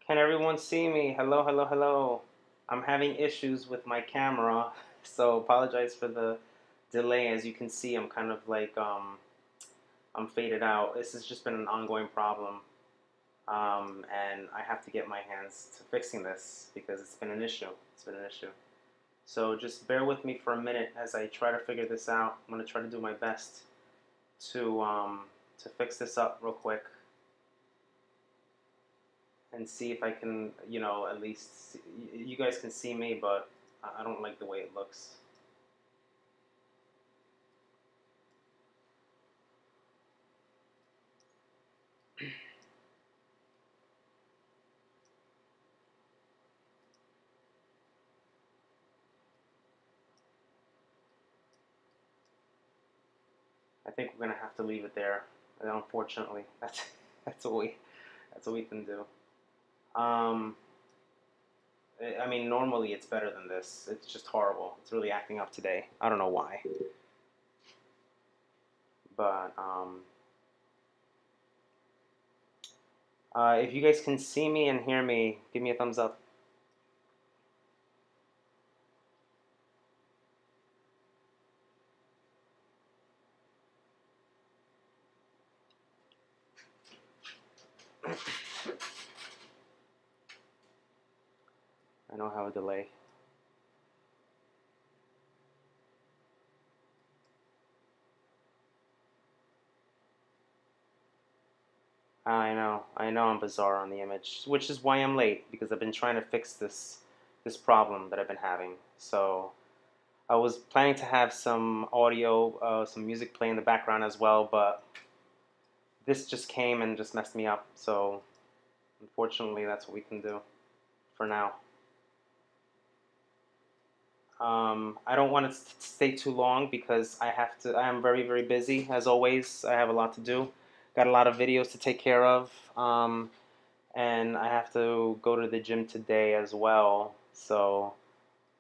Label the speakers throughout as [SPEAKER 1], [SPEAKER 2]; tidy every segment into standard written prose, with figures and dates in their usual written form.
[SPEAKER 1] Can everyone see me? Hello, hello, hello. I'm having issues with my camera, so apologize for the delay. As you can see, I'm kind of like I'm faded out. This has just been an ongoing problem, and I have to get my hands to fixing this because it's been an issue. It's been an issue. So just bear with me for a minute as I try to figure this out. I'm gonna try to do my best to fix this up real quick and see if I can, at least you guys can see me, but I don't like the way it looks. I think we're gonna have to leave it there. And unfortunately, that's what we that's what we can do. Um, I mean, normally it's better than this. It's just horrible. It's really acting up today. I don't know why, but if you guys can see me and hear me, give me a thumbs up. I know I have a delay. I know I'm bizarre on the image, which is why I'm late because I've been trying to fix this problem that I've been having. So I was planning to have some audio, some music play in the background as well, but this just came and just messed me up. So unfortunately, that's what we can do for now. I don't want to stay too long because I have to. I am very, very busy as always. I have a lot to do. Got a lot of videos to take care of, and I have to go to the gym today as well. So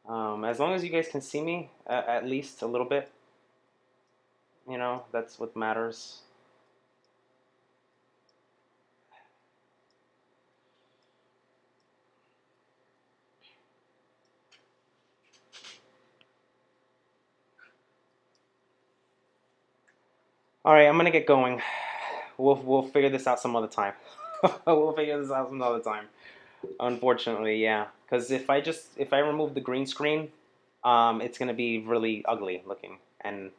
[SPEAKER 1] as long as you guys can see me at least a little bit, that's what matters. All right, I'm gonna get going. We'll figure this out some other time. We'll figure this out some other time. Unfortunately, yeah. Because if I remove the green screen, it's gonna be really ugly looking, and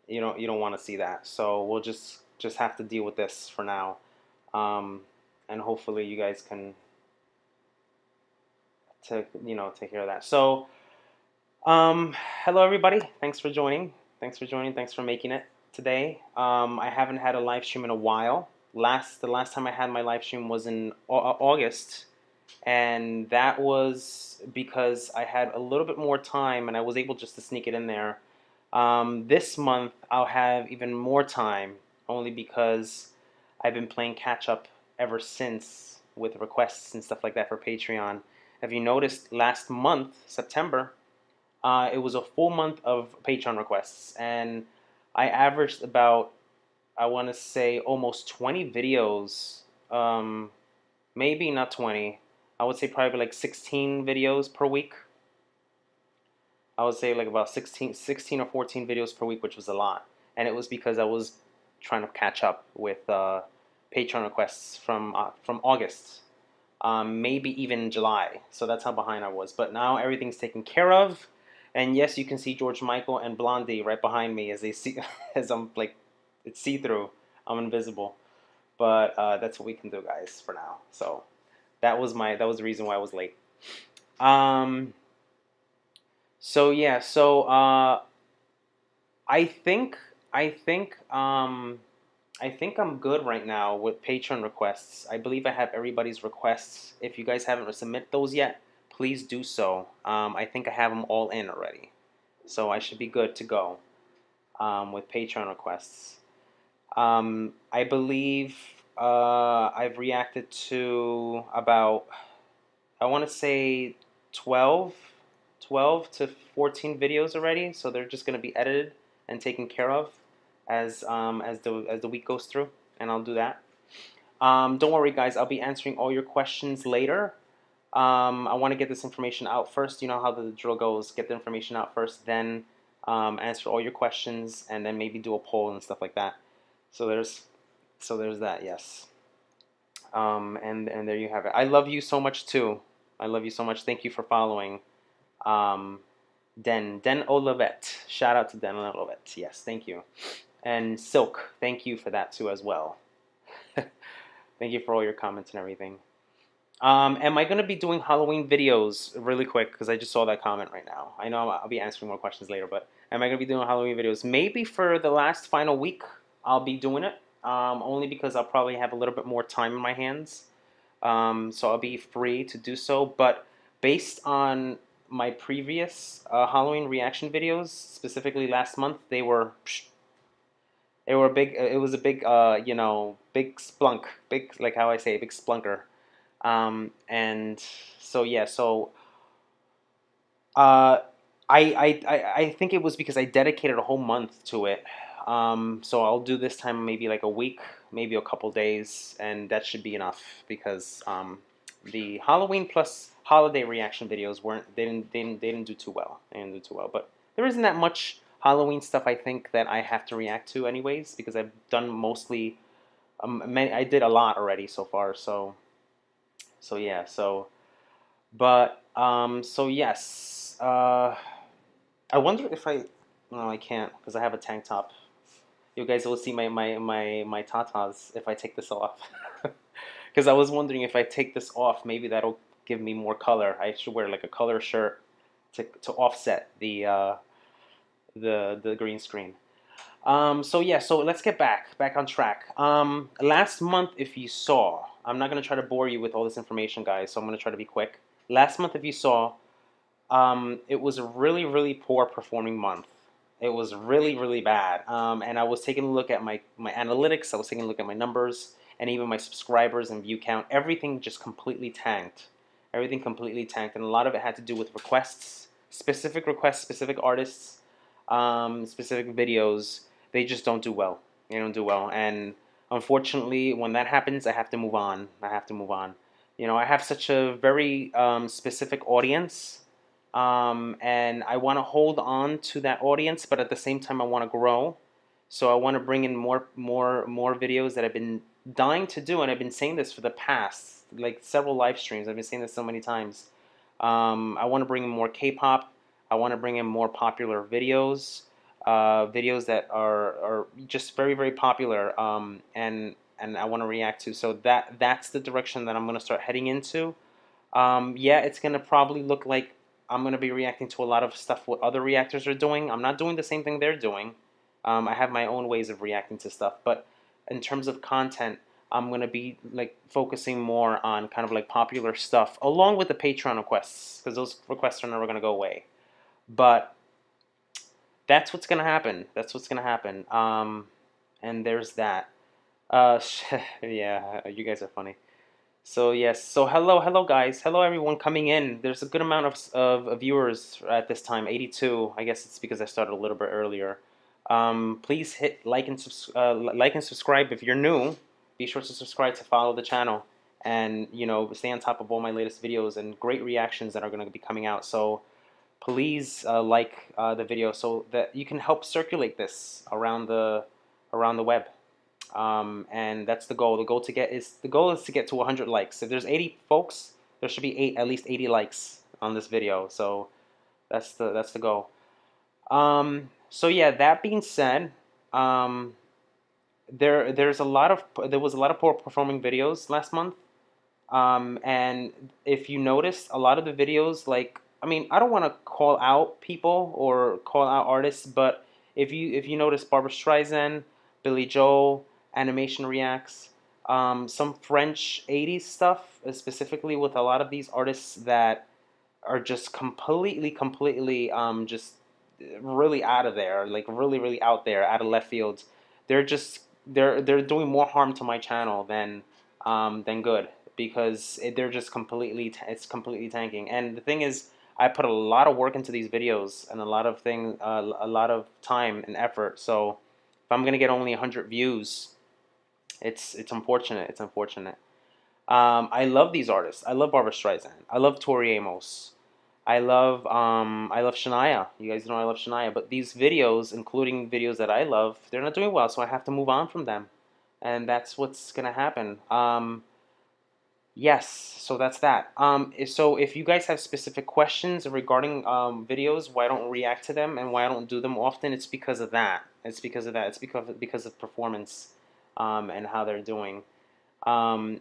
[SPEAKER 1] you don't want to see that. So we'll just have to deal with this for now, um, and hopefully you guys can take care of that. So hello everybody. Thanks for joining. Thanks for joining. Thanks for making it today. I haven't had a live stream in a while. The last time I had my live stream was in August, and that was because I had a little bit more time and I was able just to sneak it in there. This month I'll have even more time, only because I've been playing catch up ever since with requests and stuff like that for Patreon. Have you noticed last month, September, it was a full month of Patreon requests, and I averaged about, I want to say, almost 20 videos. Maybe not 20. I would say probably like 16 videos per week. I would say like about 16 or 14 videos per week, which was a lot. And it was because I was trying to catch up with Patreon requests from August, maybe even July. So that's how behind I was. But now everything's taken care of. And yes, you can see George Michael and Blondie right behind me as they see, as I'm like, it's see-through. I'm invisible. But that's what we can do, guys, for now. So that was the reason why I was late. Um, so yeah, so I think I think I think I'm good right now with Patreon requests. I believe I have everybody's requests. If you guys haven't submitted those yet, please do so. I think I have them all in already, so I should be good to go with Patreon requests. I believe I've reacted to about, I want to say 12, 12 to 14 videos already. So they're just going to be edited and taken care of as the week goes through, and I'll do that. Don't worry, guys. I'll be answering all your questions later. I want to get this information out first. You know how the drill goes. Get the information out first, then answer all your questions, and then maybe do a poll and stuff like that. So there's that. Yes. And there you have it. I love you so much too. I love you so much. Thank you for following. Um, Den Olivet. Shout out to Den Olivet. Yes, thank you. And Silk, thank you for that too as well. Thank you for all your comments and everything. Am I going to be doing Halloween videos really quick? Because I just saw that comment right now. I know I'll be answering more questions later, but am I going to be doing Halloween videos? Maybe for the last final week, I'll be doing it. Only because I'll probably have a little bit more time in my hands. So I'll be free to do so. But based on my previous Halloween reaction videos, specifically last month, they were big. It was a big, big splunk, big, like how I say, big splunker. And so yeah, so I think it was because I dedicated a whole month to it. So I'll do this time maybe like a week, maybe a couple days, and that should be enough because the Halloween plus holiday reaction videos they didn't do too well. They didn't do too well, but there isn't that much Halloween stuff I think that I have to react to anyways because I've done mostly I did a lot already so far. So yeah, but so yes, I wonder if no, I can't because I have a tank top. You guys will see my tatas if I take this off. Because I was wondering if I take this off, maybe that'll give me more color. I should wear like a color shirt to offset the green screen. So yeah, so let's get back on track. Last month, if you saw, I'm not gonna try to bore you with all this information, guys. So I'm gonna try to be quick. Last month, if you saw, it was a really, really poor performing month. It was really, really bad. And I was taking a look at my analytics. I was taking a look at my numbers and even my subscribers and view count. Everything just completely tanked. Everything completely tanked, and a lot of it had to do with requests, specific artists, specific videos. They just don't do well. They don't do well, and unfortunately, when that happens, I have to move on. I have to move on. You know, I have such a very specific audience, and I want to hold on to that audience, but at the same time, I want to grow. So I want to bring in more videos that I've been dying to do, and I've been saying this for the past like several live streams. I've been saying this so many times. I want to bring in more K-pop. I want to bring in more popular videos, videos that are just very, very popular, and I want to react to. So that's the direction that I'm going to start heading into. Yeah, it's going to probably look like I'm going to be reacting to a lot of stuff what other reactors are doing. I'm not doing the same thing they're doing. I have my own ways of reacting to stuff, but in terms of content, I'm going to be like focusing more on kind of like popular stuff along with the Patreon requests because those requests are never going to go away. But that's what's going to happen. That's what's going to happen. And there's that. Yeah, you guys are funny. So yes, so hello guys, hello everyone coming in. There's a good amount of viewers at this time, 82. I guess it's because I started a little bit earlier. Please hit like and subscribe if you're new. Be sure to subscribe to follow the channel, and stay on top of all my latest videos and great reactions that are going to be coming out. So please like the video so that you can help circulate this around the web. And that's the goal. The goal is to get to 100 likes. If there's 80 folks, there should be at least 80 likes on this video. So that's the goal. So yeah, that being said, there was a lot of poor performing videos last month. And if you noticed, a lot of the videos, like, I mean, I don't want to call out people or call out artists, but if you notice, Barbra Streisand, Billy Joel, Animation Reacts, some French 80s stuff, specifically with a lot of these artists that are just completely just really out of there, like really out there, out of left field. They're doing more harm to my channel than good because they're just it's completely tanking. And the thing is, I put a lot of work into these videos and a lot of time and effort. So if I'm gonna get only 100 views, It's unfortunate. It's unfortunate. I love these artists. I love Barbra Streisand. I love Tori Amos. I love Shania. You guys know I love Shania. But these videos, including videos that I love, they're not doing well, so I have to move on from them, and that's what's gonna happen. Yes, so that's that. So if you guys have specific questions regarding videos, why I don't react to them and why I don't do them often, it's because of that. It's because of that. It's because of performance, and how they're doing. Um,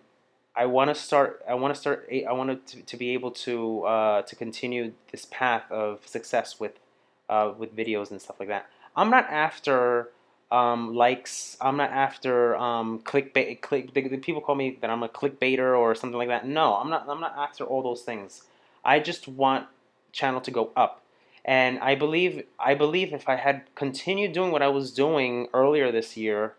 [SPEAKER 1] I want to start. I want to start. I want to be able to continue this path of success with videos and stuff like that. I'm not after likes. I'm not after clickbait. The people call me that I'm a clickbaiter or something like that. No, I'm not. I'm not after all those things. I just want channel to go up. And I believe if I had continued doing what I was doing earlier this year,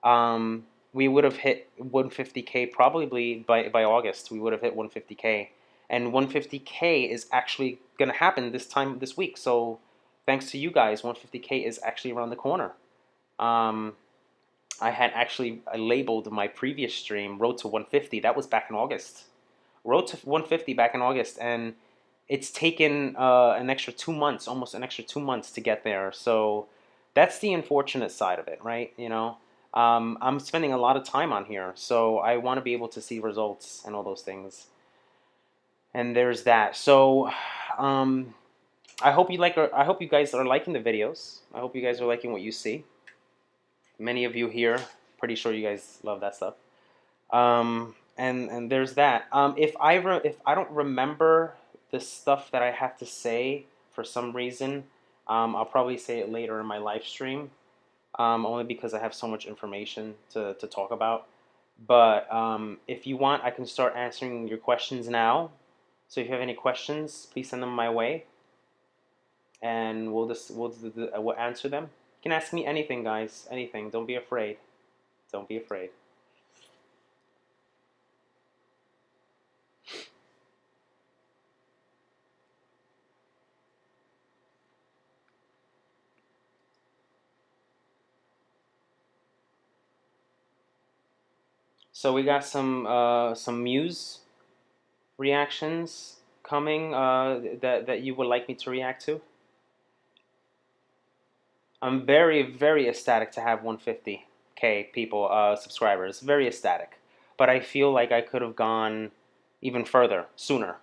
[SPEAKER 1] um, we would have hit 150K probably by August. We would have hit 150K, and 150K is actually going to happen this week. So thanks to you guys, 150K is actually around the corner. Um, I had actually labeled my previous stream Road to 150. That was back in August. Road to 150 back in August, and it's taken an extra 2 months, almost an extra 2 months to get there. So that's the unfortunate side of it, right? I'm spending a lot of time on here, so I want to be able to see results and all those things. And there's that. So um, I hope you like. I hope you guys are liking the videos. I hope you guys are liking what you see. Many of you here, pretty sure you guys love that stuff. And there's that. If I don't remember the stuff that I have to say for some reason, I'll probably say it later in my live stream. Only because I have so much information to talk about. But if you want, I can start answering your questions now. So if you have any questions, please send them my way, and we'll answer them. You can ask me anything, guys. Anything. Don't be afraid. Don't be afraid. So we got some Muse reactions coming that you would like me to react to. I'm very ecstatic to have 150K people subscribers. Very ecstatic, but I feel like I could have gone even further sooner.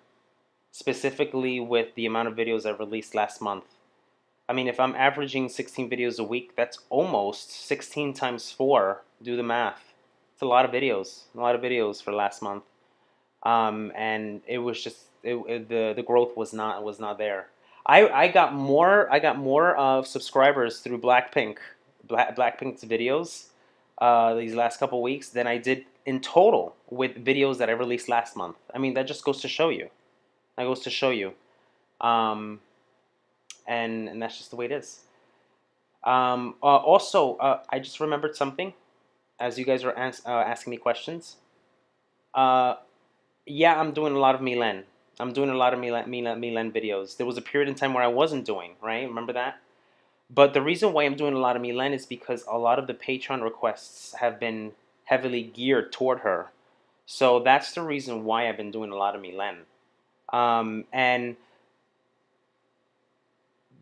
[SPEAKER 1] Specifically with the amount of videos I released last month. I mean, if I'm averaging 16 videos a week, that's almost 16 times 4. Do the math. It's a lot of videos. A lot of videos for last month. And it was just the growth was not there. I got more of subscribers through Blackpink's videos these last couple weeks than I did in total with videos that I released last month. I mean, that just goes to show you. That goes to show you. Um, and that's just the way it is. Also, I just remembered something as you guys are asking me questions. Uh, yeah, I'm doing a lot of Milan. I'm doing a lot of Milan videos. There was a period in time where I wasn't doing, right? Remember that? But the reason why I'm doing a lot of Milan is because a lot of the Patreon requests have been heavily geared toward her. So that's the reason why I've been doing a lot of Milan. And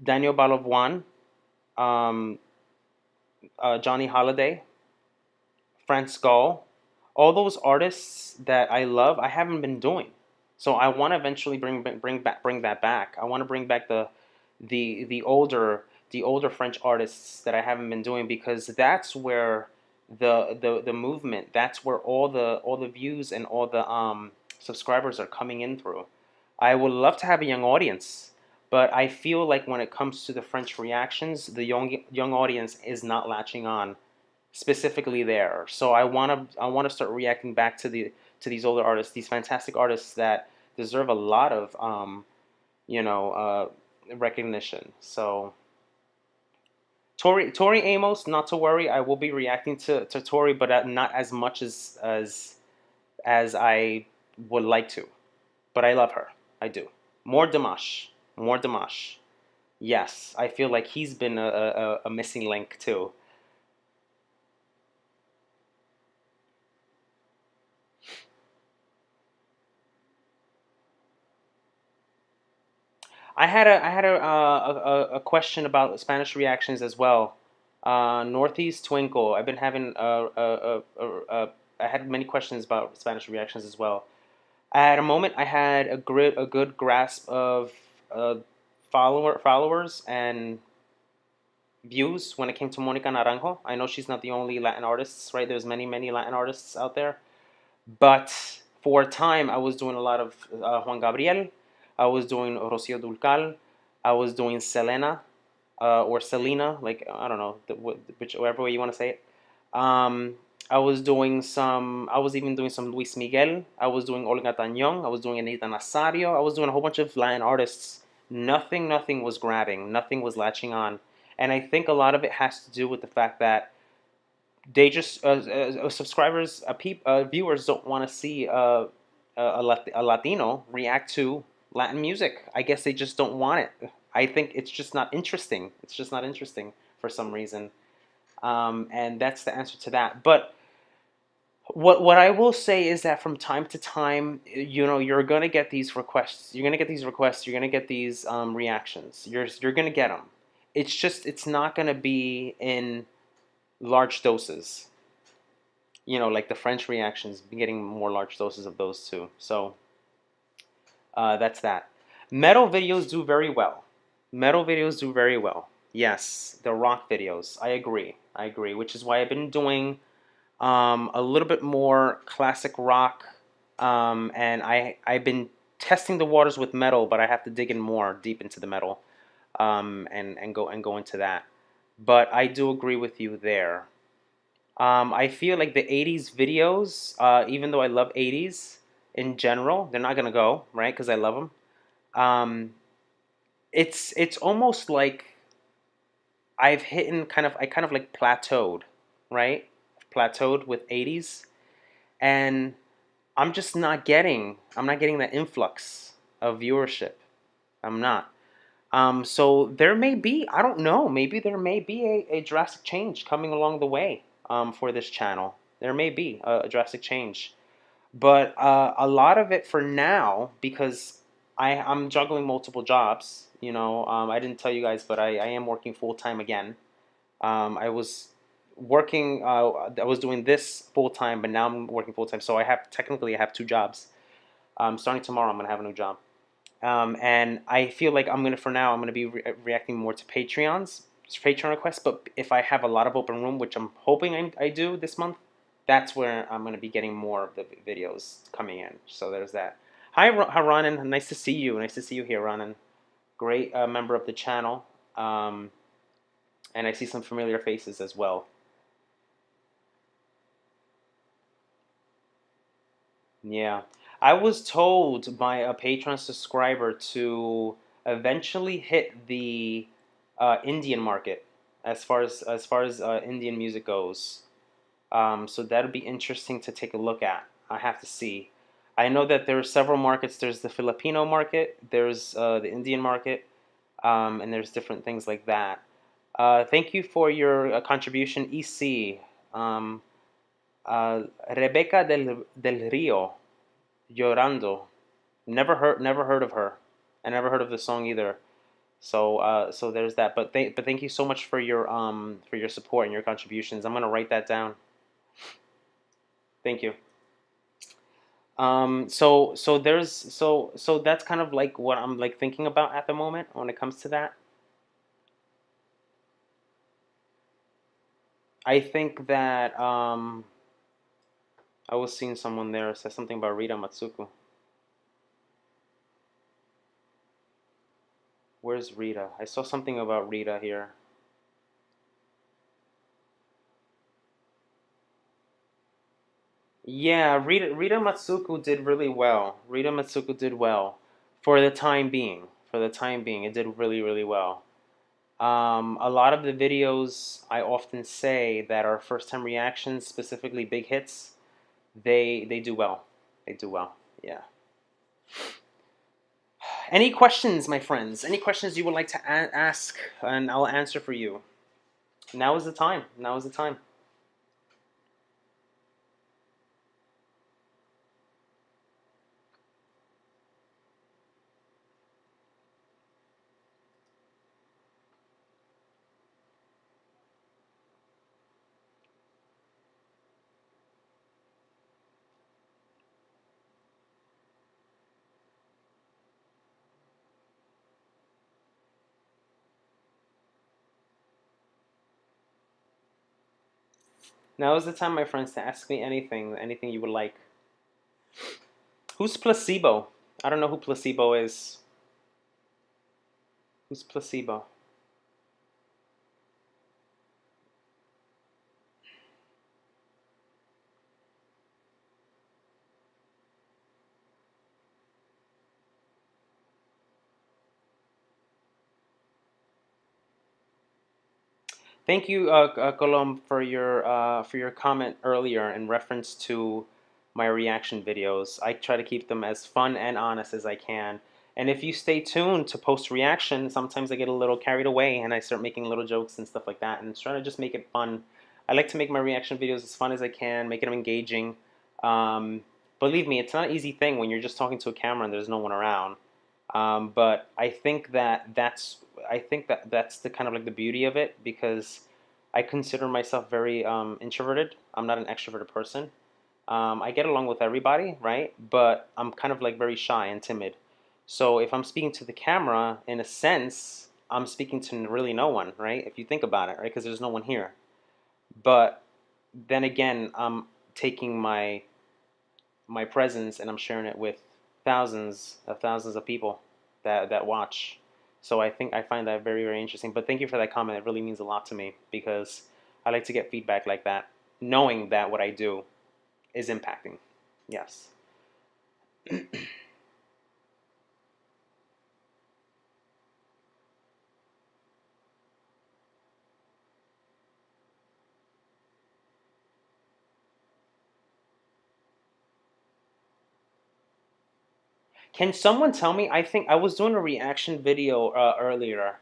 [SPEAKER 1] Daniel Balavoine, um, Johnny Holiday, France Gall, all those artists that I love, I haven't been doing. So I want to eventually bring that back. I want to bring back the older French artists that I haven't been doing because that's where the movement, that's where all the views and all the subscribers are coming in through. I would love to have a young audience, but I feel like when it comes to the French reactions, the young audience is not latching on specifically there. So I want to start reacting back to these older artists, these fantastic artists that deserve a lot of recognition. So Tori Amos, not to worry, I will be reacting to Tori, but not as much as I would like to. But I love her. I do. More Dimash. More Dimash. Yes, I feel like he's been a missing link too. I had a question about Spanish reactions as well. Northeast Twinkle. I've been having I had many questions about Spanish reactions as well. At a moment, I had a good grasp of uh, followers and views when it came to Monica Naranjo. I know she's not the only Latin artists, right? There's many Latin artists out there. But for a time, I was doing a lot of Juan Gabriel. I was doing Rocío Dulcal. I was doing Selena or Selena, like I don't know, whichever way you want to say it. Um, I was doing some. I was even doing some Luis Miguel. I was doing Olga Tañón. I was doing Anita Nazario. I was doing a whole bunch of Latin artists. Nothing was grabbing. Nothing was latching on. And I think a lot of it has to do with the fact that they just subscribers, viewers don't want to see a Latino react to Latin music. I guess they just don't want it. I think it's just not interesting. It's just not interesting for some reason, and that's the answer to that. But what I will say is that from time to time, you're gonna get these requests. You're gonna get these requests. You're gonna get these reactions. You're gonna get them. It's not gonna be in large doses. Like the French reactions, getting more large doses of those too. So that's that. Metal videos do very well. Metal videos do very well. Yes, the rock videos. I agree. I agree. Which is why I've been doing a little bit more classic rock, and I've been testing the waters with metal, but I have to dig in more deep into the metal, and go into that. But I do agree with you there. I feel like the 80s videos, even though I love 80s in general, they're not gonna go, right? Because I love them. Um, it's almost like I kind of like plateaued, right? Plateaued with 80s, and I'm not getting that influx of viewership. I'm not. So there may be, I don't know, maybe there may be a drastic change coming along the way for this channel. There may be a drastic change. But a lot of it for now, because I'm juggling multiple jobs, I didn't tell you guys, but I am working full time again. I was I was doing this full time, but now I'm working full time. So technically, I have two jobs. Starting tomorrow, I'm going to have a new job. And I feel like for now, I'm gonna be reacting more to Patreon requests. But if I have a lot of open room, which I'm hoping I do this month, that's where I'm gonna be getting more of the videos coming in. So there's that. Hi, Ronan. Nice to see you. Nice to see you here, Ronan. Great member of the channel. And I see some familiar faces as well. Yeah. I was told by a Patreon subscriber to eventually hit the Indian market as far as Indian music goes. So that'll be interesting to take a look at. I have to see. I know that there are several markets. There's the Filipino market, there's the Indian market, and there's different things like that. Thank you for your contribution, EC. Um, Rebecca del Rio. Llorando. Never heard of her. I never heard of the song either. So there's that. But thank you so much for your support and your contributions. I'm gonna write that down. Thank you. So that's kind of like what I'm like thinking about at the moment when it comes to that. I think that I was seeing someone there say something about Rita Matsuko. Where's Rita? I saw something about Rita here. Yeah, Rita Matsuko did really well. Rita Matsuko did well for the time being. For the time being, it did really well. A lot of the videos I often say that are first time reactions, specifically big hits, they do well. They do well. Yeah. Any questions, my friends? Any questions you would like to ask, and I'll answer for you. Now is the time. Now is the time. Now is the time, my friends, to ask me anything you would like. Who's Placebo? I don't know who Placebo is. Who's Placebo? Thank you, Colom, for your comment earlier in reference to my reaction videos. I try to keep them as fun and honest as I can. And if you stay tuned to post reaction, sometimes I get a little carried away and I start making little jokes and stuff like that, and trying to just make it fun. I like to make my reaction videos as fun as I can, making them engaging. Um, Believe me, it's not an easy thing when you're just talking to a camera and there's no one around. But I think that that's the kind of like the beauty of it, because I consider myself very introverted. I'm not an extroverted person. I get along with everybody, right? But I'm kind of like very shy and timid. So if I'm speaking to the camera, in a sense, I'm speaking to really no one, right? If you think about it, right? Because there's no one here. But then again, I'm taking my presence and I'm sharing it with thousands of people that watch. So I find that very, very interesting. But thank you for that comment. It really means a lot to me, because I like to get feedback like that, knowing that what I do is impacting. Yes. Can someone tell me? I think I was doing a reaction video earlier.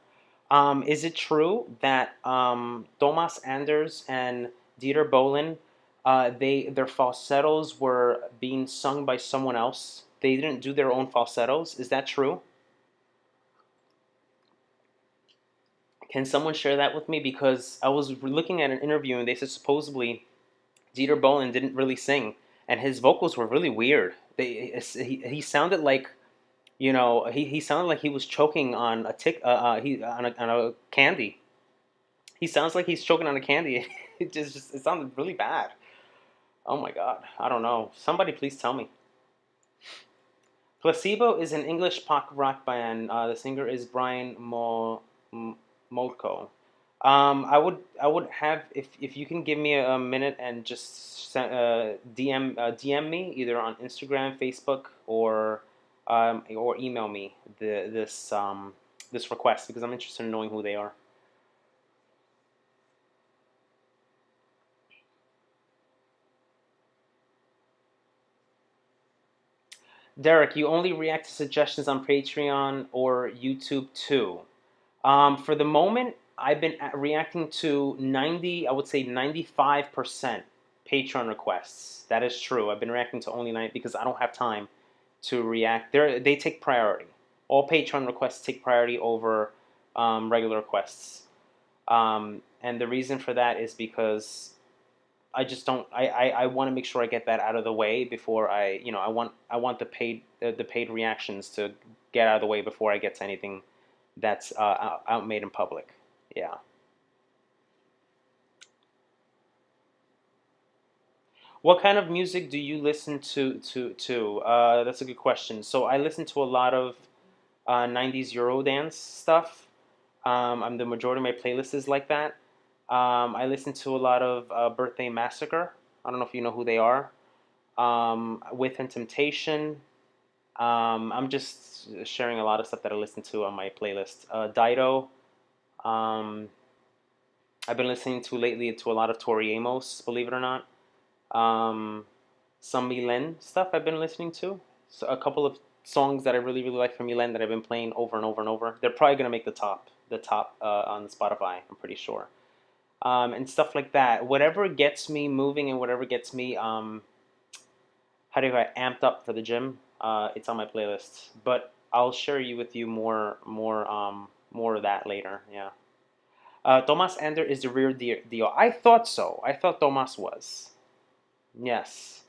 [SPEAKER 1] Is it true that Thomas Anders and Dieter Bohlen, their falsettos were being sung by someone else? They didn't do their own falsettos. Is that true? Can someone share that with me? Because I was looking at an interview and they said supposedly Dieter Bohlen didn't really sing, and his vocals were really weird. He sounded like, he sounded like he was choking on a on a candy. He sounds like he's choking on a candy. It sounded really bad. Oh my god, I don't know. Somebody please tell me. Placebo is an English pop rock band. The singer is Brian Molko. I would have, if you can give me a minute and just DM me either on Instagram, Facebook, or email me this request, because I'm interested in knowing who they are. Dereck, you only react to suggestions on Patreon or YouTube too. For the moment, I've been reacting to 90, I would say 95% Patreon requests. That is true. I've been reacting to only 9 because I don't have time to react. They take priority. All Patreon requests take priority over regular requests. And the reason for that is because I just don't. I want to make sure I get that out of the way before I want the paid reactions to get out of the way before I get to anything that's out made in public. Yeah. What kind of music do you listen to? That's a good question. So I listen to a lot of 90s Eurodance stuff. The majority of my playlist is like that. I listen to a lot of Birthday Massacre. I don't know if you know who they are. With and Temptation. I'm just sharing a lot of stuff that I listen to on my playlist. Dido. Um, I've been listening to lately to a lot of Tori Amos, believe it or not. Um, some Milen stuff I've been listening to. So a couple of songs that I really, really like from Milen that I've been playing over and over and over. They're probably gonna make the top on Spotify. I'm pretty sure. And stuff like that. Whatever gets me moving and whatever gets me how do you amped up for the gym. It's on my playlist. But I'll share you with you more of that later. Yeah. Thomas Ender is the real deal. I thought so. I thought Thomas was. Yes.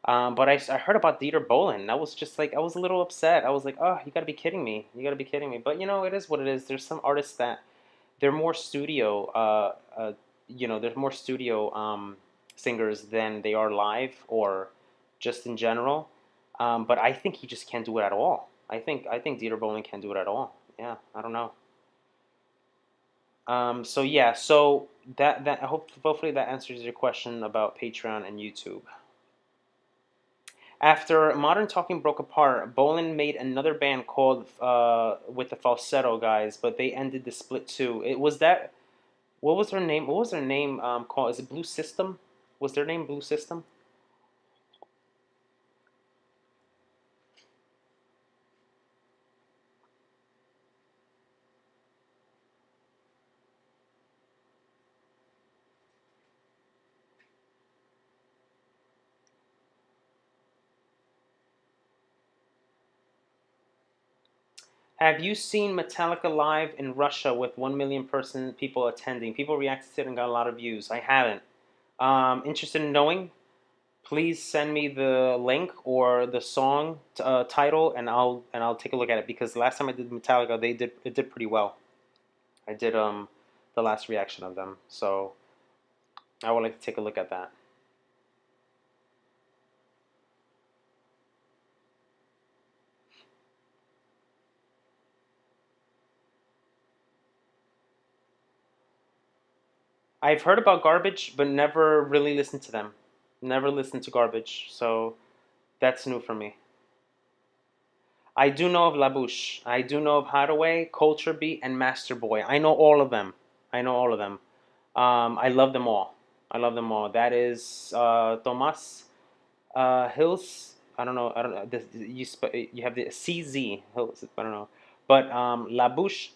[SPEAKER 1] But I heard about Dieter Bohlen. I was just like, I was a little upset. I was like, oh, you gotta be kidding me. You gotta be kidding me. But it is what it is. There's some artists that they're more studio. There's more studio singers than they are live or just in general. But I think he just can't do it at all. I think Dieter Bohlen can't do it at all. Yeah, I don't know. So yeah, so that I hope hopefully that answers your question about Patreon and YouTube. After Modern Talking broke apart, Bolan made another band called with the Falsetto Guys, but they ended the split too. It was that. What was their name? What was their name called? Is it Blue System? Was their name Blue System? Have you seen Metallica live in Russia with 1 million people attending? People reacted to it and got a lot of views. I haven't. Interested in knowing? Please send me the link or the song title, and I'll take a look at it because last time I did Metallica, it did pretty well. I did the last reaction of them, so I would like to take a look at that. I've heard about Garbage, but never really listened to them. Never listened to Garbage, so that's new for me. I do know of La Bouche. I do know of Hideaway, Culture Beat, and Master Boy. I know all of them. I know all of them. I love them all. I love them all. That is Tomas Hills. I don't know. I don't know. You have the CZ Hills. I don't know. But La Bouche,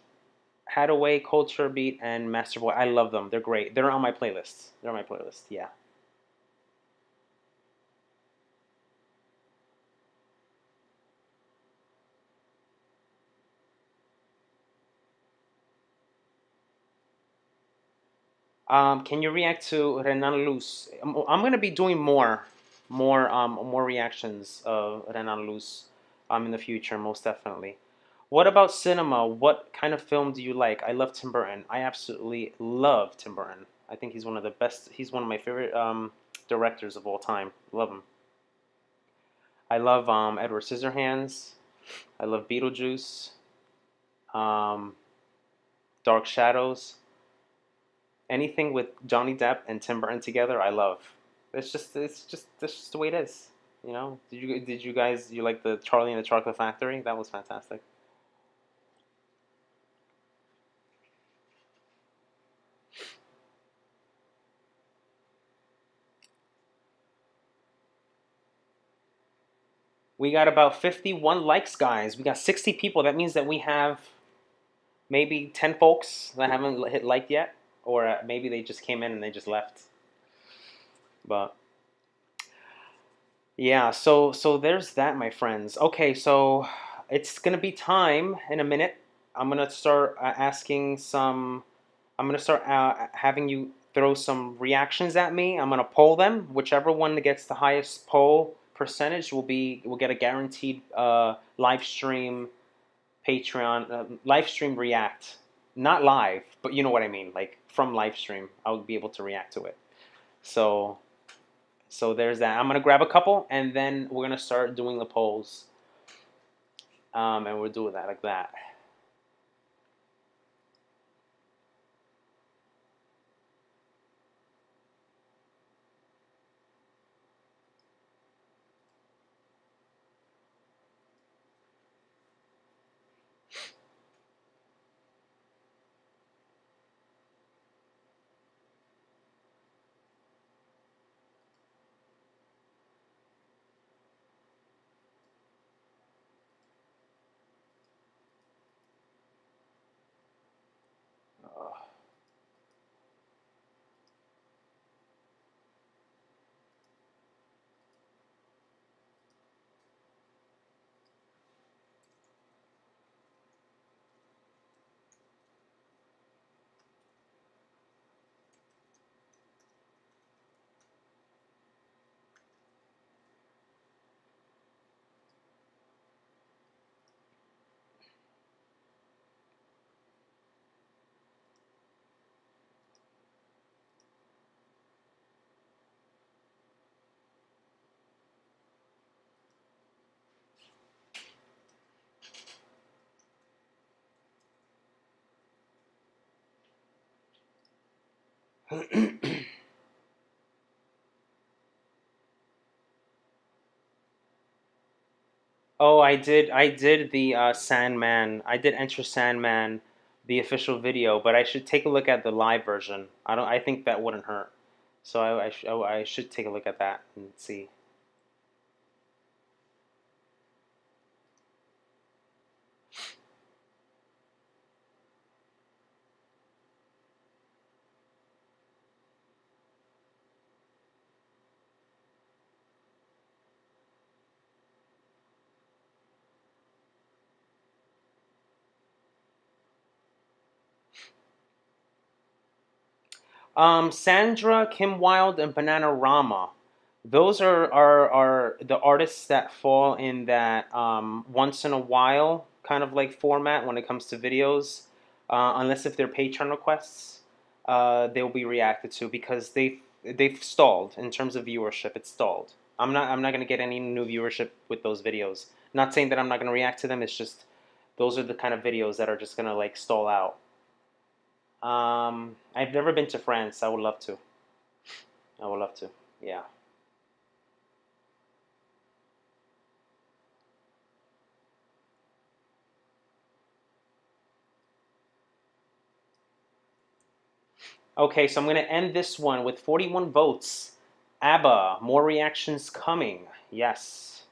[SPEAKER 1] Hadaway, Culture Beat, and Master Boy. I love them. They're great. They're on my playlist. They're on my playlist. Yeah. Can you react to Renan Luz? I'm gonna be doing more reactions of Renan Luz in the future, most definitely. What about cinema? What kind of film do you like? I love Tim Burton. I absolutely love Tim Burton. I think he's one of the best. He's one of my favorite directors of all time. Love him. I love Edward Scissorhands. I love Beetlejuice. Um, Dark Shadows. Anything with Johnny Depp and Tim Burton together, I love. It's just that's just the way it is. You know? Did you guys you like the Charlie and the Chocolate Factory? That was fantastic. We got about 51 likes, guys. We got 60 people. That means that we have maybe 10 folks that haven't hit like yet, or maybe they just came in and they just left. But yeah, so there's that, my friends. Okay, so it's gonna be time in a minute. I'm gonna start asking some. I'm gonna start having you throw some reactions at me. I'm gonna poll them. Whichever one gets the highest poll percentage will get a guaranteed live stream Patreon live stream react. Not live, but you know what I mean. Like from live stream, I'll be able to react to it. So so there's that. I'm gonna grab a couple, and then we're gonna start doing the polls, and we'll do that like that. Oh, I did the Sandman. I did Enter Sandman, the official video, but I should take a look at the live version. I think that wouldn't hurt. So I should take a look at that and see. Sandra, Kim Wilde, and Bananarama. Those are the artists that fall in that once in a while kind of like format when it comes to videos. Unless if they're Patreon requests, they'll be reacted to because they've stalled in terms of viewership. It's stalled. I'm not gonna get any new viewership with those videos. Not saying that I'm not gonna react to them. It's just those are the kind of videos that are just gonna like stall out. I've never been to France. I would love to. I would love to. Yeah. Okay, so I'm going to end this one with 41 votes. ABBA, more reactions coming. Yes.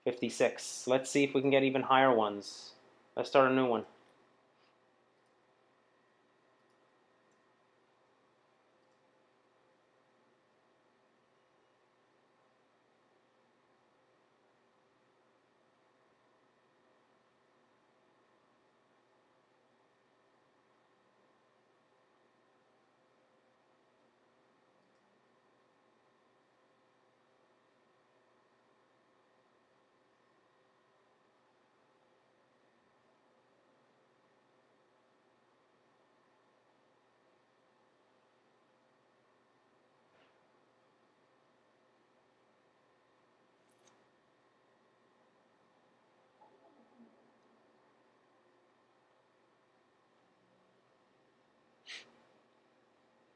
[SPEAKER 1] 56. Let's see if we can get even higher ones. Let's start a new one.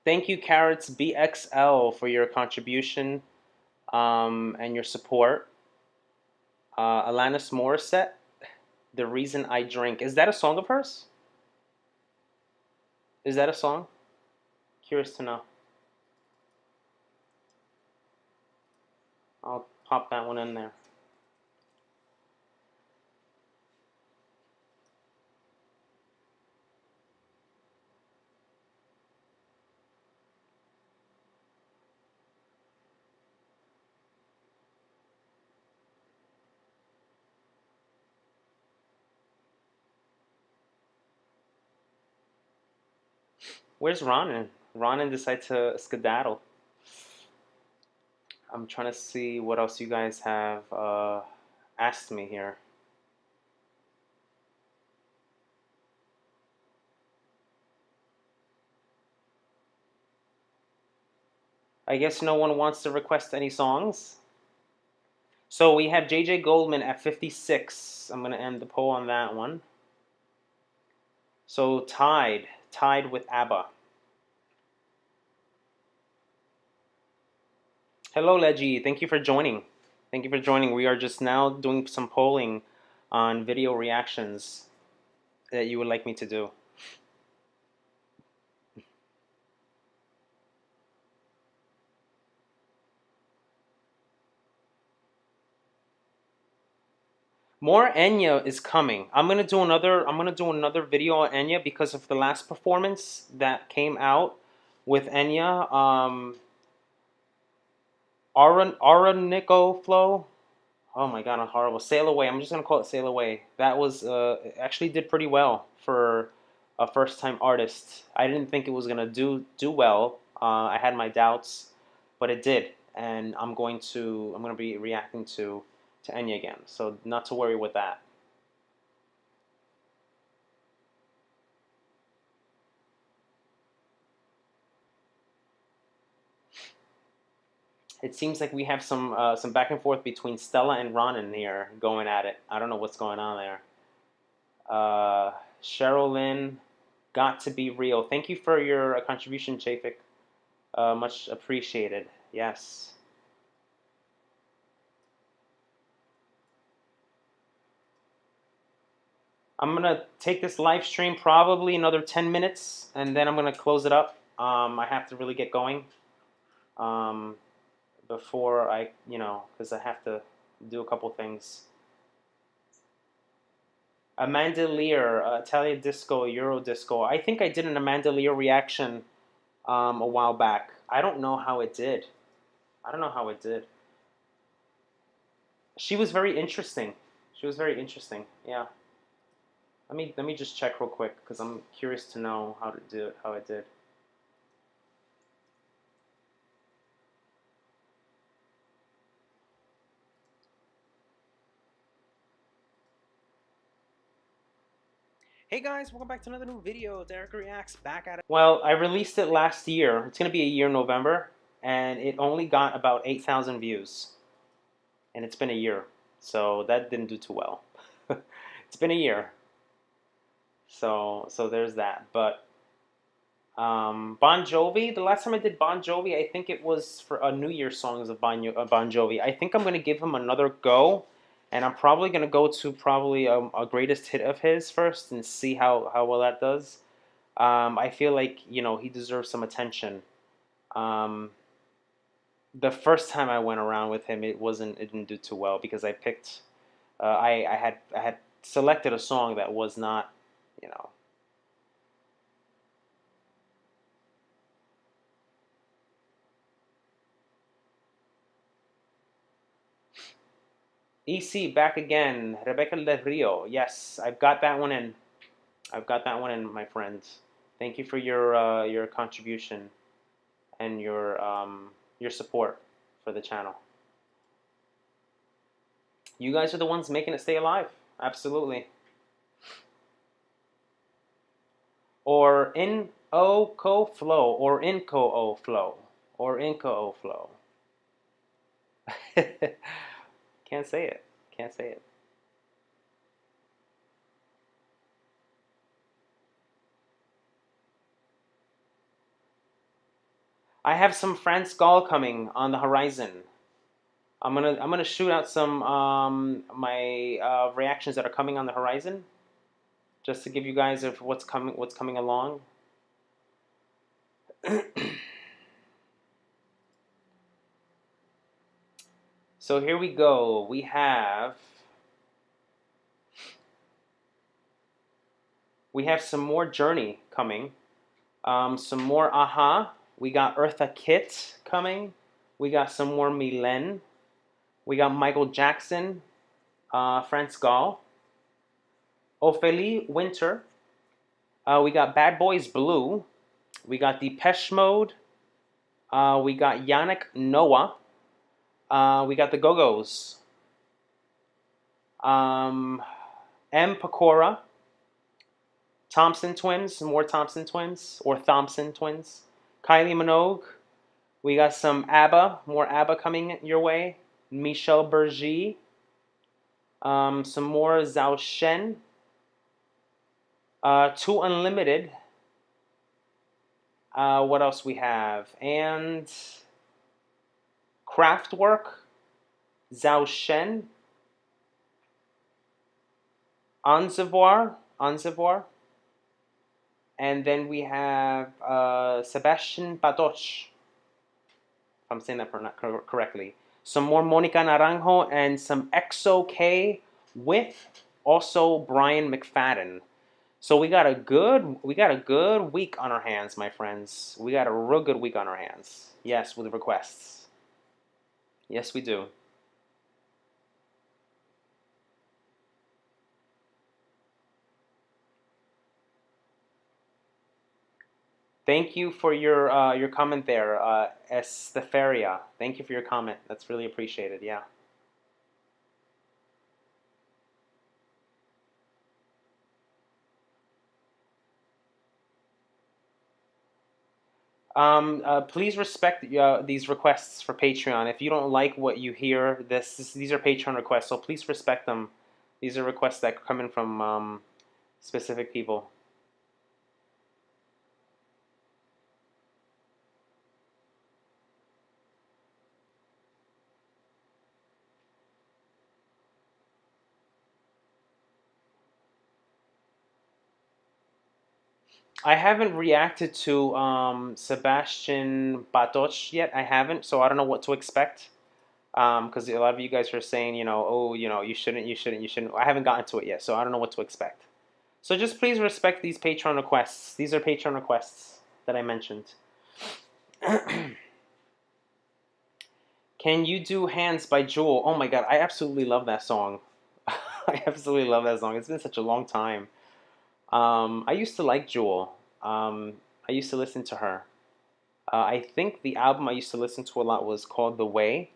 [SPEAKER 1] Thank you, Carrots BXL, for your contribution and your support. Alanis Morissette, The Reason I Drink. Is that a song of hers? Is that a song? Curious to know. I'll pop that one in there. Where's Ronan? Ronan decided to skedaddle. I'm trying to see what else you guys have asked me here. I guess no one wants to request any songs. So we have JJ Goldman at 56. I'm going to end the poll on that one. So tied with ABBA. Hello, Leggy. Thank you for joining. Thank you for joining. We are just now doing some polling on video reactions that you would like me to do. More Enya is coming. I'm gonna do another video on Enya because of the last performance that came out with Enya. Nico Flow. Oh my god, I'm horrible. Sail Away. I'm just gonna call it Sail Away. That was actually did pretty well for a first time artist. I didn't think it was gonna do well. I had my doubts, but it did, and I'm gonna be reacting to Enya again. So not to worry with that. It seems like we have some back and forth between Stella and Ronan here going at it. I don't know what's going on there. Cheryl Lynn, Got to Be Real. Thank you for your contribution, Chafik. Much appreciated. Yes. I'm gonna take this live stream probably another 10 minutes, and then I'm gonna close it up. I have to really get going um, before I, because I have to do a couple things. Amanda Lear, Italian disco, Euro disco. I think I did an Amanda Lear reaction a while back. I don't know how it did. I don't know how it did. She was very interesting. She was very interesting. Yeah. Let me just check real quick because I'm curious to know how to do it, how it did. Hey guys, welcome back to another new video. Dereck Reacts back at it. Well, I released it last year. It's gonna be a year in November, and it only got about 8,000 views, and it's been a year, so that didn't do too well. It's been a year, so there's that. But Bon Jovi. The last time I did Bon Jovi, I think it was for a New Year songs of Bon Jovi. I think I'm gonna give him another go, and I'm probably gonna go to probably a greatest hit of his first and see how well that does. I feel like he deserves some attention. Um, the first time I went around with him, it didn't do too well because I picked I had selected a song that was not you know EC back again. Rebecca Del Rio. Yes, I've got that one in. I've got that one in, my friends. Thank you for your contribution and your support for the channel. You guys are the ones making it stay alive. Absolutely. Or in o co flow or in co o flow or in co o flow. Can't say it. Can't say it. I have some France Gall coming on the horizon. I'm gonna shoot out some my reactions that are coming on the horizon, just to give you guys of what's coming along. So here we go. We have some more Journey coming. Some more Aha. We got Eartha Kitt coming. We got some more Milen. We got Michael Jackson, France Gall, Ophélie Winter. We got Bad Boys Blue. We got Depeche Mode. We got Yannick Noah. We got the Go-Go's. M. Pecora. Thompson Twins. More Thompson Twins. Or Thompson Twins. Kylie Minogue. We got some ABBA. More ABBA coming your way. Michel Berger. Some more Zhao Shen. Two Unlimited. What else we have? And Kraftwerk, Zhao Shen, Enzivoire, and then we have Sebastian Patoch, if I'm saying that correctly. Some more Monica Naranjo and some XO-K with also Brian McFadden. So we got a good week on our hands, my friends. We got a real good week on our hands. Yes, with requests. Yes, we do. Thank you for your comment there, Esteferia. Thank you for your comment. That's really appreciated. Yeah. Please respect these requests for Patreon. If you don't like what you hear, these are Patreon requests, so please respect them. These are requests that come in from specific people. I haven't reacted to Sebastian Batoch yet. I haven't, so I don't know what to expect. Because a lot of you guys are saying, oh, you shouldn't, you shouldn't, you shouldn't. I haven't gotten to it yet, so I don't know what to expect. So just please respect these Patreon requests. These are Patreon requests that I mentioned. Can you do Hands by Jewel? Oh my god, I absolutely love that song. I absolutely love that song. It's been such a long time. I used to like Jewel. I used to listen to her. I think the album I used to listen to a lot was called The Way.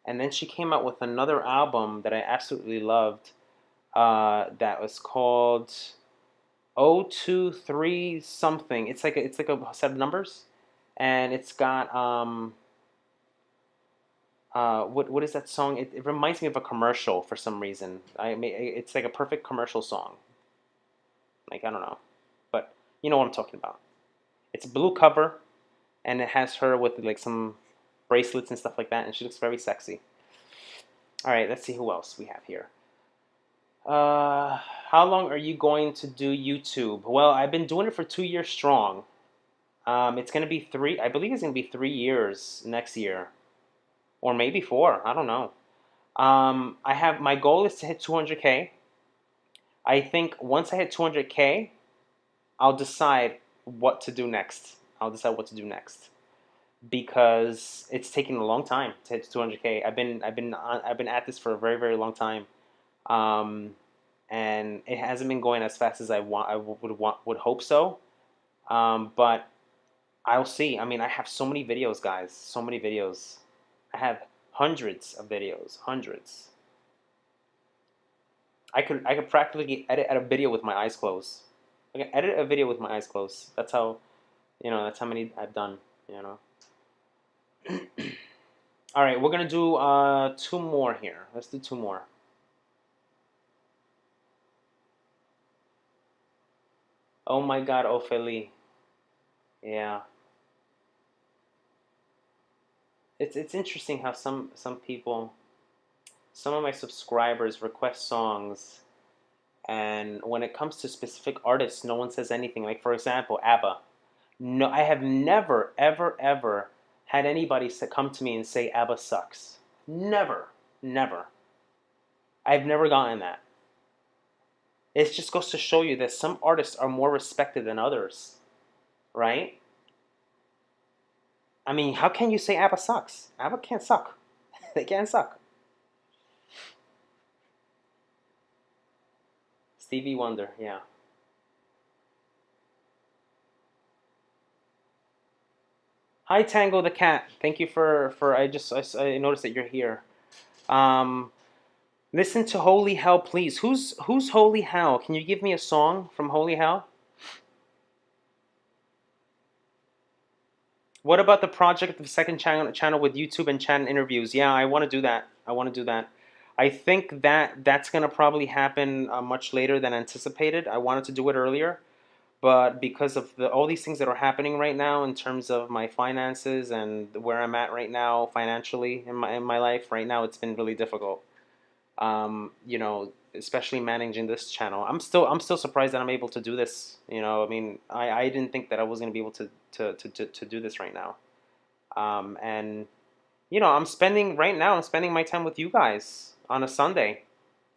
[SPEAKER 1] And then she came out with another album that I absolutely loved. That was called 023 something. It's like a set of numbers, and it's got what is that song? It reminds me of a commercial for some reason. It's like a perfect commercial song. Like, I don't know, but you know what I'm talking about. It's a blue cover, and it has her with like some bracelets and stuff like that, and she looks very sexy. All right, let's see who else we have here. How long are you going to do YouTube? Well, I've been doing it for 2 years strong. It's gonna be three. I believe it's gonna be 3 years next year, or maybe four. I don't know. I have my goal is to hit 200K. I think once I hit 200K, I'll decide what to do next. I'll decide what to do next because it's taking a long time to hit 200K. I've been at this for a very very long time. Um, and it hasn't been going as fast as I would hope so. But I'll see. I mean, I have so many videos, guys. So many videos. I have hundreds of videos. Hundreds. I could practically edit a video with my eyes closed. I can edit a video with my eyes closed. That's how many I've done. You know. All right, we're gonna do two more here. Let's do two more. Oh my God, Ophelie. Yeah. It's interesting how some people, some of my subscribers request songs, and when it comes to specific artists, no one says anything. Like for example, ABBA. No, I have never, ever, ever had anybody come to me and say ABBA sucks. Never, never. I've never gotten that. It just goes to show you that some artists are more respected than others, right? I mean, how can you say ABBA sucks? ABBA can't suck. They can't suck. Stevie Wonder, yeah. Hi, Tango the cat. Thank you for I noticed that you're here. Um, listen to Holy Hell, please. Who's Holy Hell? Can you give me a song from Holy Hell? What about the project of the second channel with YouTube and chat and interviews? Yeah, I want to do that. I want to do that. I think that's gonna probably happen much later than anticipated. I wanted to do it earlier, but because of all these things that are happening right now in terms of my finances and where I'm at right now financially in my life right now, it's been really difficult. Especially managing this channel. I'm still surprised that I'm able to do this. I mean, I didn't think that I was gonna be able to do this right now. And I'm spending my time with you guys on a Sunday.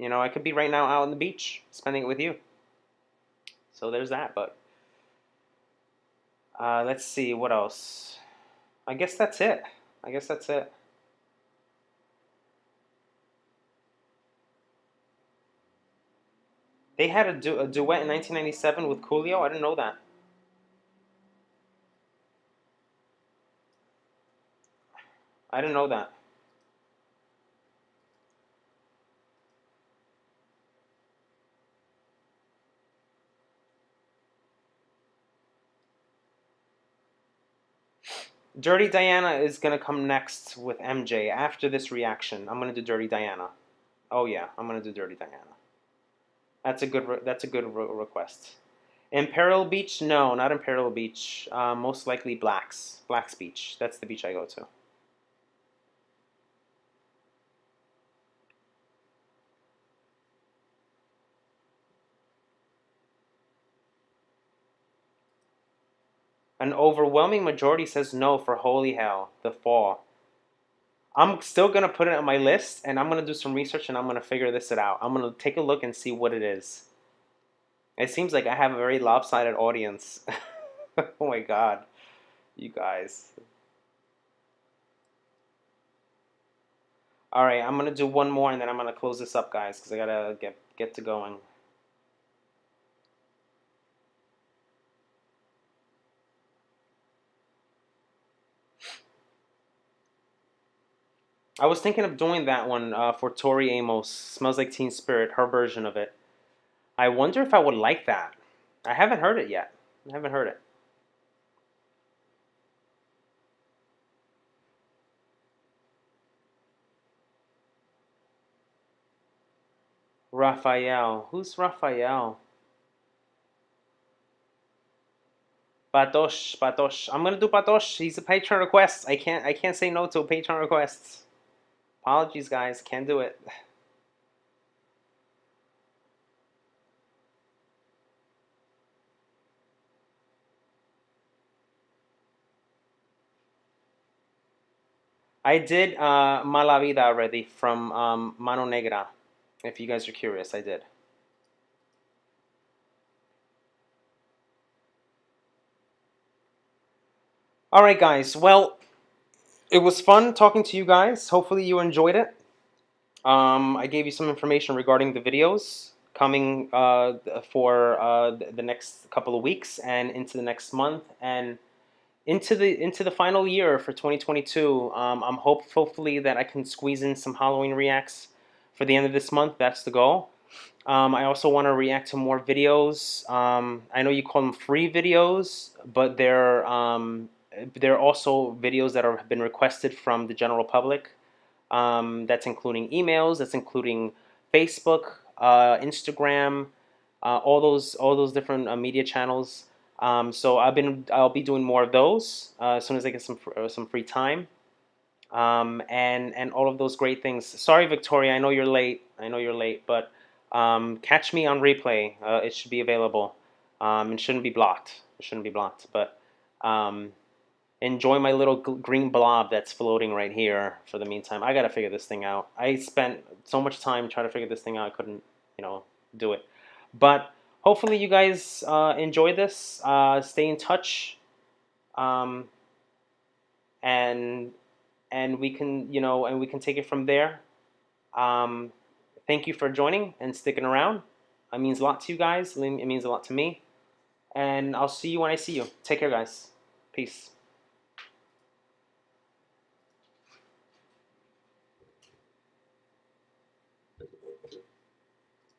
[SPEAKER 1] I could be right now out on the beach spending it with you. So there's that. But let's see what else. I guess that's it. I guess that's it. They had a duet in 1997 with Coolio. I didn't know that. I didn't know that. Dirty Diana is gonna come next with MJ after this reaction. I'm gonna do Dirty Diana. Oh yeah, I'm gonna do Dirty Diana. That's a good request. Imperial Beach? No, not Imperial Beach. Most likely Black's Beach. That's the beach I go to. An overwhelming majority says no for Holy Hell, The Fall. I'm still gonna put it on my list, and I'm gonna do some research, and I'm gonna figure this out. I'm gonna take a look and see what it is. It seems like I have a very lopsided audience. Oh my god, you guys. All right, I'm gonna do one more, and then I'm gonna close this up, guys, because I gotta get to going. I was thinking of doing that one for Tori Amos. Smells Like Teen Spirit, her version of it. I wonder if I would like that. I haven't heard it yet. I haven't heard it. Raphael. Who's Raphael? Patosh. Patosh. I'm gonna do Patosh. He's a patron request. I can't say no to a patron request. Apologies, guys. Can't do it. I did Mala Vida already from Mano Negra. If you guys are curious, I did. All right, guys. Well, it was fun talking to you guys. Hopefully, you enjoyed it. I gave you some information regarding the videos coming for the next couple of weeks and into the next month and into the final year for 2022. I'm hopefully that I can squeeze in some Halloween reacts for the end of this month. That's the goal. I also want to react to more videos. I know you call them free videos, but they're also videos that have been requested from the general public. That's including emails. That's including Facebook, Instagram, all those different media channels. So I'll be doing more of those as soon as I get some free time. And all of those great things. Sorry, Victoria, I know you're late. I know you're late, but catch me on replay. It should be available. It shouldn't be blocked. It shouldn't be blocked. But enjoy my little green blob that's floating right here for the meantime. I gotta figure this thing out. I spent so much time trying to figure this thing out. I couldn't, do it. But hopefully you guys enjoy this. Stay in touch, um, and and we can take it from there. Um, Thank you for joining and sticking around. It means a lot to you guys. It means a lot to me. And I'll see you when I see you. Take care, guys. Peace.